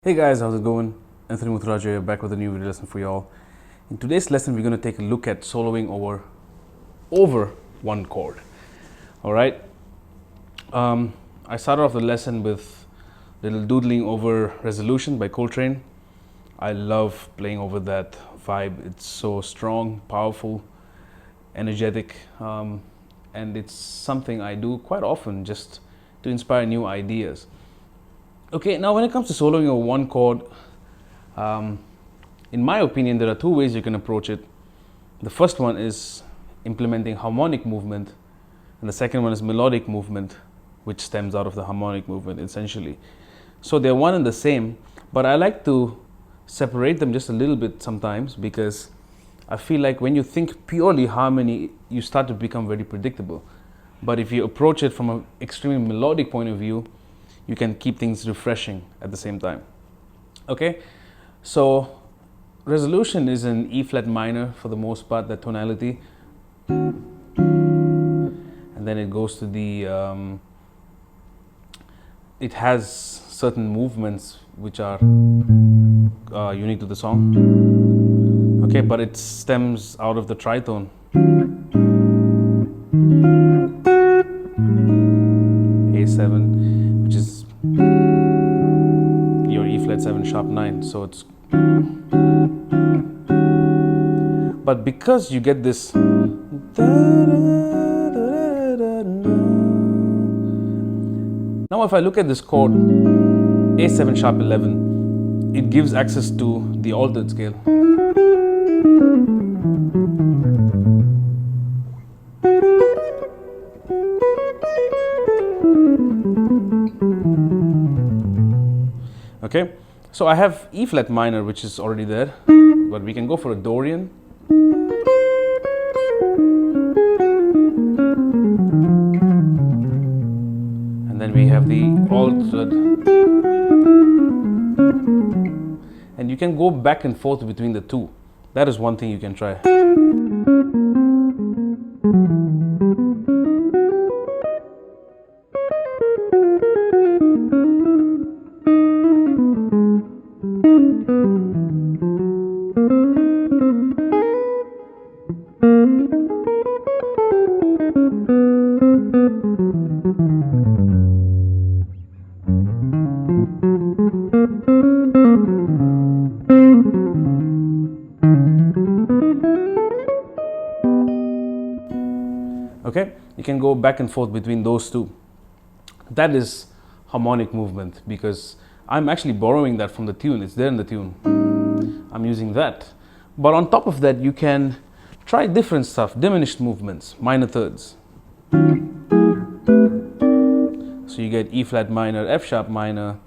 Hey guys, how's it going? Muthurajah here, back with a new video lesson for y'all. In today's lesson, we're going to take a look at soloing over one chord. Alright, I started off the lesson with little doodling over Resolution by Coltrane. I love playing over that vibe. It's so strong, powerful, energetic, and it's something I do quite often just to inspire new ideas. Okay, now when it comes to soloing over one chord, in my opinion, there are two ways you can approach it. The first one is implementing harmonic movement, and the second one is melodic movement, which stems out of the harmonic movement essentially. So they're one and the same, but I like to separate them just a little bit sometimes, because I feel like when you think purely harmony, you start to become very predictable. But if you approach it from an extremely melodic point of view, you can keep things refreshing at the same time. Okay, so Resolution is in E flat minor for the most part, that tonality, and then it goes to the it has certain movements which are unique to the song. Okay, but it stems out of the tritone. A7, which is your E flat 7 sharp 9, so it's, but because you get this now, if I look at this chord A7 sharp 11, it gives access to the altered scale. Okay, so I have E flat minor, which is already there, but we can go for a Dorian. And then we have the altered. And you can go back and forth between the two. That is one thing you can try. Okay, you can go back and forth between those two. That is harmonic movement, because I'm actually borrowing that from the tune. It's there in the tune. I'm using that. But on top of that, you can Try different stuff, diminished movements, minor thirds. So you get E flat minor, F sharp minor,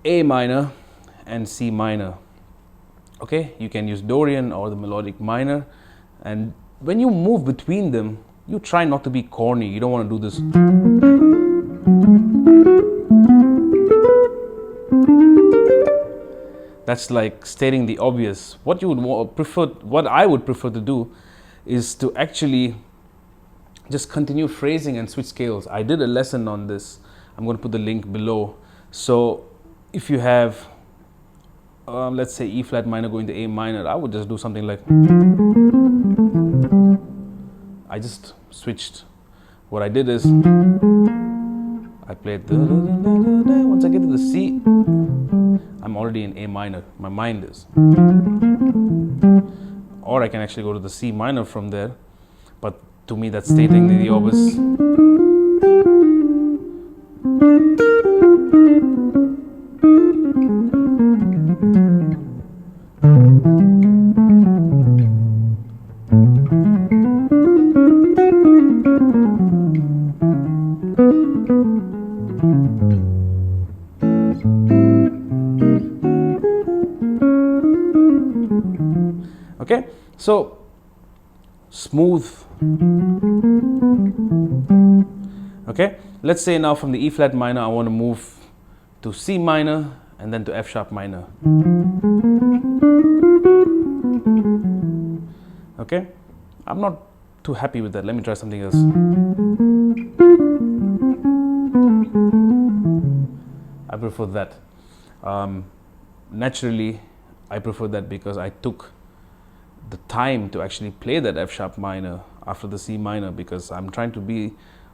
A minor, and C minor. Okay, you can use Dorian or the melodic minor, and when you move between them, you try not to be corny. You don't want to do this. That's like stating the obvious. What I would prefer to do is to actually just continue phrasing and switch scales. I did a lesson on this. I'm going to put the link below. So if you have, let's say E flat minor going to A minor, I would just do something like, I just switched. What I did is, I played, once I get to the C, I'm already in A minor, my mind is. Or I can actually go to the C minor from there, but to me that's stating the obvious. Okay, so smooth. Okay, let's say now from the E flat minor I want to move to C minor and then to F sharp minor. Okay, I'm not too happy with that. Let me try something else. I prefer that. Naturally, I prefer that because I took the time to actually play that F sharp minor after the C minor, because I'm trying to be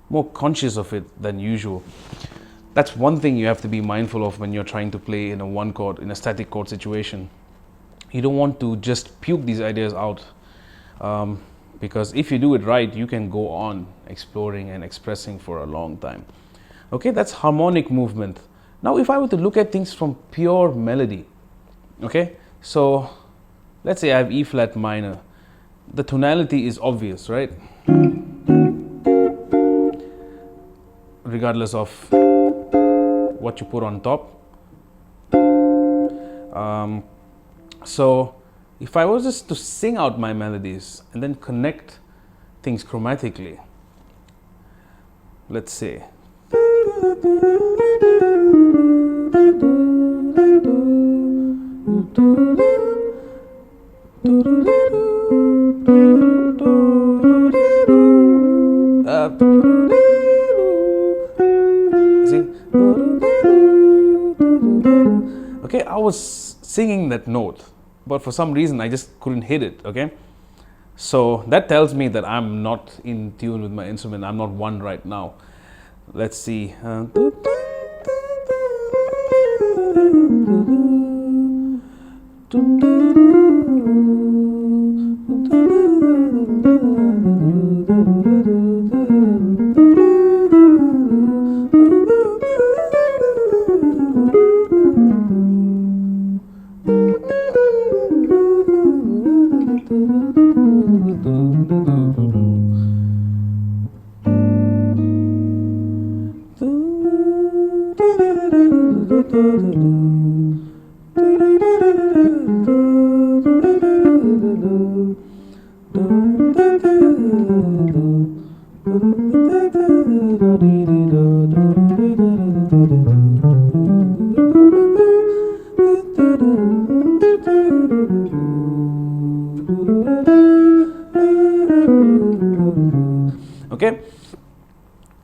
more conscious of it than usual. That's one thing you have to be mindful of when you're trying to play in a one chord, in a static chord situation. You don't want to just puke these ideas out, because if you do it right, you can go on exploring and expressing for a long time. Okay, that's harmonic movement. Now if I were to look at things from pure melody, okay, so let's say I have E flat minor. The tonality is obvious, right? Regardless of what you put on top. So if I was just to sing out my melodies and then connect things chromatically, let's say. Okay, I was singing that note, but for some reason I just couldn't hit it. Okay, so that tells me that I'm not in tune with my instrument. I'm not one right now. Let's see. Okay,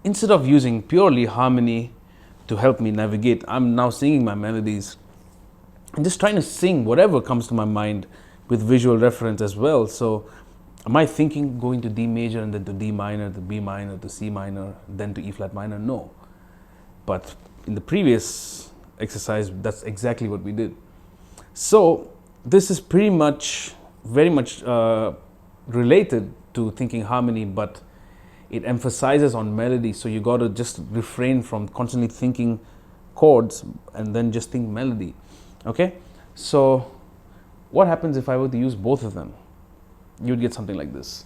instead of using purely harmony to help me navigate, I'm now singing my melodies and just trying to sing whatever comes to my mind with visual reference as well. So am I thinking going to D major and then to D minor, to B minor, to C minor, then to E flat minor? No. But in the previous exercise, that's exactly what we did. So this is pretty much, very much related to thinking harmony, but it emphasizes on melody. So you got to just refrain from constantly thinking chords and then just think melody. Okay, so what happens if I were to use both of them? you'd get something like this.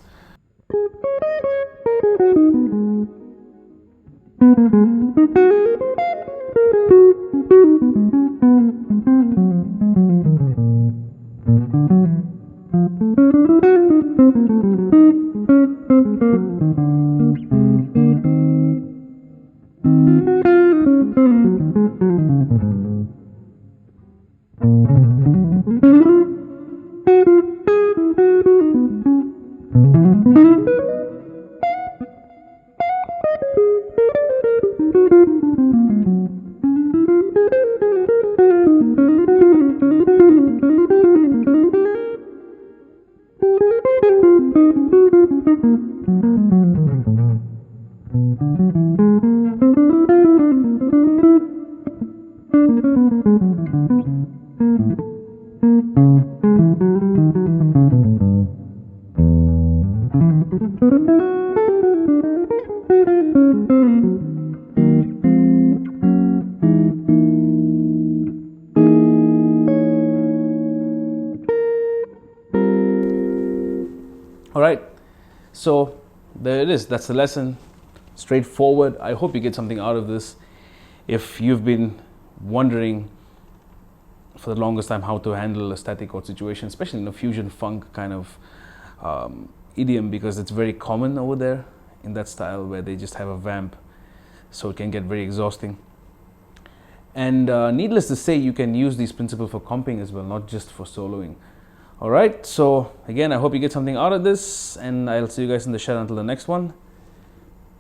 All right, so there it is. That's the lesson. Straightforward. I hope you get something out of this. If you've been wondering for the longest time how to handle a static chord situation, especially in a fusion funk kind of idiom, because it's very common over there in that style where they just have a vamp, so it can get very exhausting. And needless to say, you can use these principles for comping as well, not just for soloing. All right, so again, I hope you get something out of this, and I'll see you guys in the shed until the next one.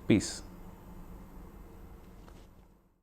Peace.